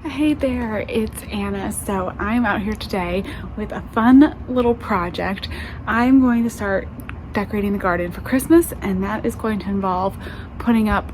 Hey there, it's Anna. So I'm out here today with a fun little project. I'm going to start decorating the garden for Christmas, and that is going to involve putting up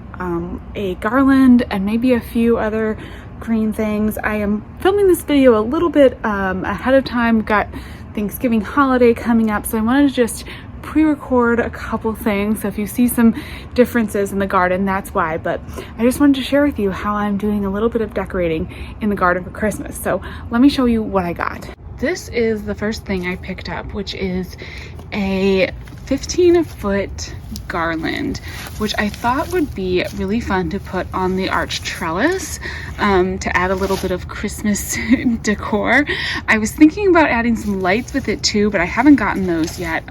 a garland and maybe a few other green things. I am filming this video a little bit ahead of time. We've got Thanksgiving holiday coming up, so I wanted to just pre-record a couple things. So if you see some differences in the garden, that's why. But I just wanted to share with you how I'm doing a little bit of decorating in the garden for Christmas. So let me show you what I got. This is the first thing I picked up, which is a 15-foot garland, which I thought would be really fun to put on the arch trellis to add a little bit of Christmas decor. I was thinking about adding some lights with it too, but I haven't gotten those yet,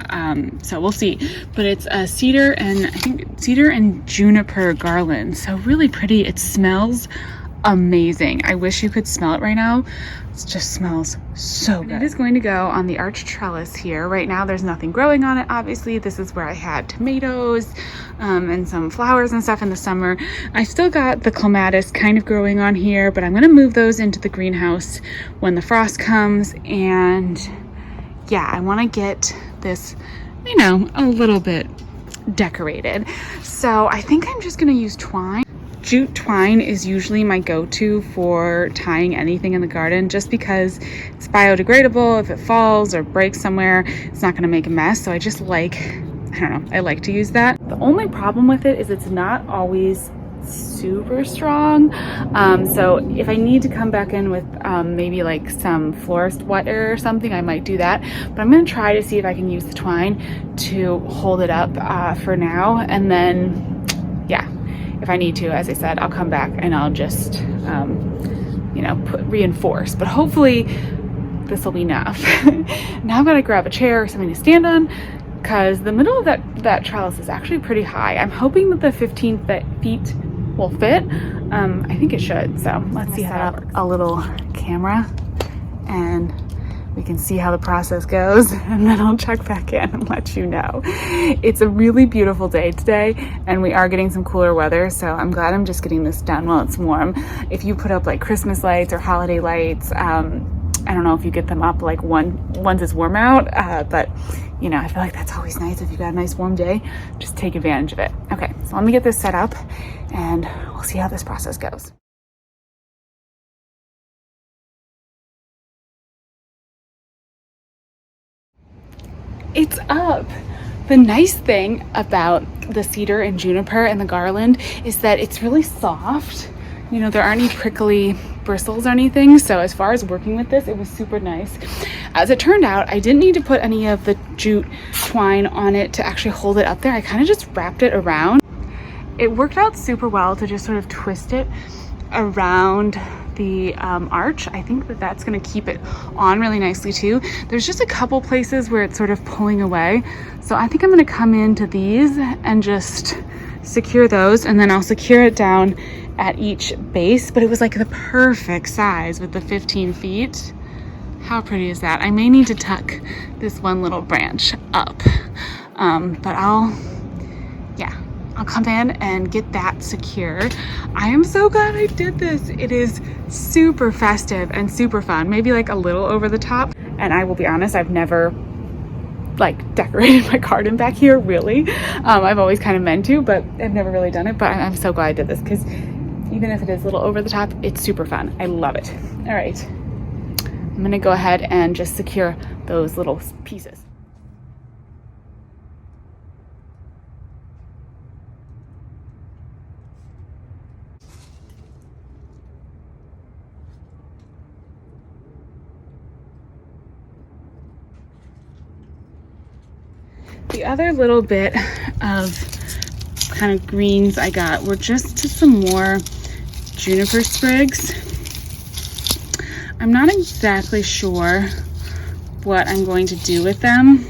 so we'll see. But it's a cedar and juniper garland, so really pretty. It smells amazing. I wish you could smell it right now. It just smells so good. It is going to go on the arch trellis here. Right now there's nothing growing on it, obviously. This is where I had tomatoes and some flowers and stuff in the summer. I still got the clematis kind of growing on here, but I'm going to move those into the greenhouse when the frost comes. And yeah, I want to get this, you know, a little bit decorated. So I think I'm just going to use twine. Jute twine is usually my go-to for tying anything in the garden, just because it's biodegradable. If it falls or breaks somewhere, it's not going to make a mess. So I just like, I don't know, I like to use that. The only problem with it is it's not always super strong. So if I need to come back in with maybe like some florist wire or something, I might do that. But I'm going to try to see if I can use the twine to hold it up for now. And then, yeah. If I need to, as I said, I'll come back and I'll just, you know, reinforce. But hopefully this will be enough. Now I've got to grab a chair or something to stand on, because the middle of that trellis is actually pretty high. I'm hoping that the 15 feet will fit. I think it should. So let's see how that works. A little camera, and we can see how the process goes, and then I'll check back in and let you know. It's a really beautiful day today, and we are getting some cooler weather, so I'm glad I'm just getting this done while it's warm. If you put up like Christmas lights or holiday lights, I don't know if you get them up like once it's warm out, but you know, I feel like that's always nice. If you got a nice warm day, just take advantage of it. Okay, so let me get this set up and we'll see how this process goes. It's up. The nice thing about the cedar and juniper and the garland is that it's really soft. You know, there aren't any prickly bristles or anything. So as far as working with this, it was super nice. As it turned out, I didn't need to put any of the jute twine on it to actually hold it up there. I kind of just wrapped it around. It worked out super well to just sort of twist it around the arch. I think that that's going to keep it on really nicely too. There's just a couple places where it's sort of pulling away, so I think I'm going to come into these and just secure those, and then I'll secure it down at each base. But it was like the perfect size with the 15 feet. How pretty is that? I may need to tuck this one little branch up, but I'll come in and get that secured. I am so glad I did this. It is super festive and super fun, maybe like a little over the top. And I will be honest, I've never like decorated my garden back here, really. I've always kind of meant to, but I've never really done it. But I'm so glad I did this, because even if it is a little over the top, it's super fun. I love it. All right, I'm gonna go ahead and just secure those little pieces. The other little bit of kind of greens I got were just some more juniper sprigs. I'm not exactly sure what I'm going to do with them,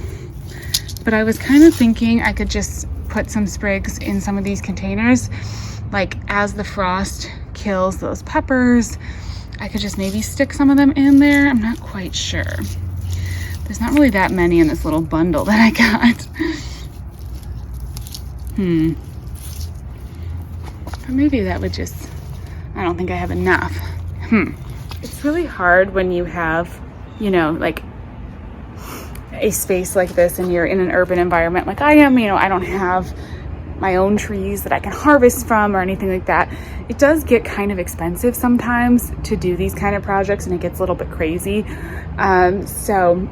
but I was kind of thinking I could just put some sprigs in some of these containers. Like as the frost kills those peppers, I could just maybe stick some of them in there. I'm not quite sure. There's not really that many in this little bundle that I got. But maybe that would just, I don't think I have enough. It's really hard when you have, you know, like a space like this and you're in an urban environment like I am. You know, I don't have my own trees that I can harvest from or anything like that. It does get kind of expensive sometimes to do these kind of projects, and it gets a little bit crazy. So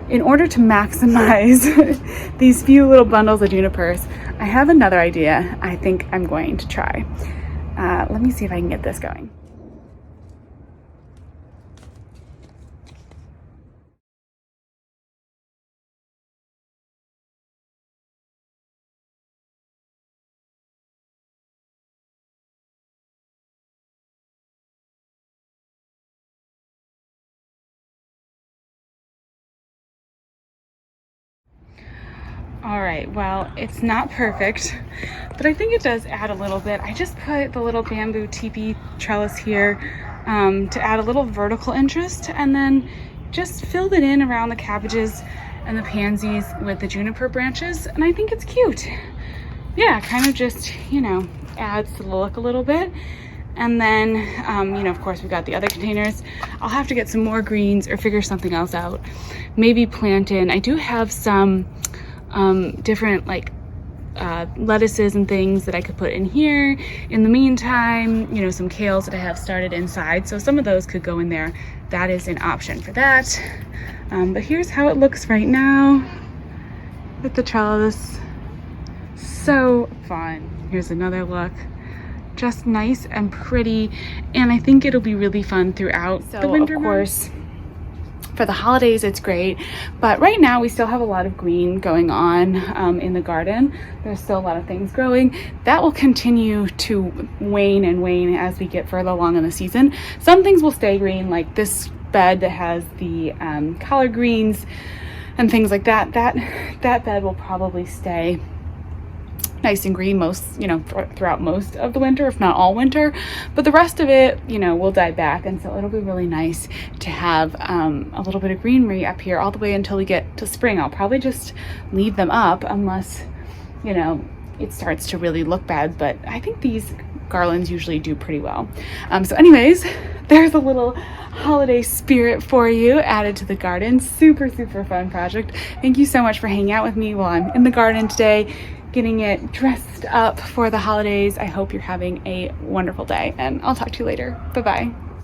in order to maximize these few little bundles of junipers, I have another idea I think I'm going to try. Let me see if I can get this going. All right, well, it's not perfect, but I think it does add a little bit. I just put the little bamboo teepee trellis here to add a little vertical interest, and then just filled it in around the cabbages and the pansies with the juniper branches, and I think it's cute. Yeah, kind of just, you know, adds to the look a little bit. And then, you know, of course, we've got the other containers. I'll have to get some more greens or figure something else out. Maybe plant in. I do have some different like lettuces and things that I could put in here. In the meantime, you know, some kales that I have started inside, so some of those could go in there. That is an option for that. But here's how it looks right now with the trellis. So fun. Here's another look. Just nice and pretty, and I think it'll be really fun throughout the winter. Of course, for the holidays it's great, but right now we still have a lot of green going on in the garden. There's still a lot of things growing. That will continue to wane and wane as we get further along in the season. Some things will stay green, like this bed that has the collard greens and things like that. That bed will probably stay nice and green throughout most of the winter, if not all winter, but the rest of it, you know, will die back. And so it'll be really nice to have a little bit of greenery up here all the way until we get to spring. I'll probably just leave them up unless, you know, it starts to really look bad, but I think these garlands usually do pretty well. So anyways, there's a little holiday spirit for you added to the garden. Super fun project. Thank you so much for hanging out with me while I'm in the garden today, getting it dressed up for the holidays. I hope you're having a wonderful day, and I'll talk to you later. Bye-bye.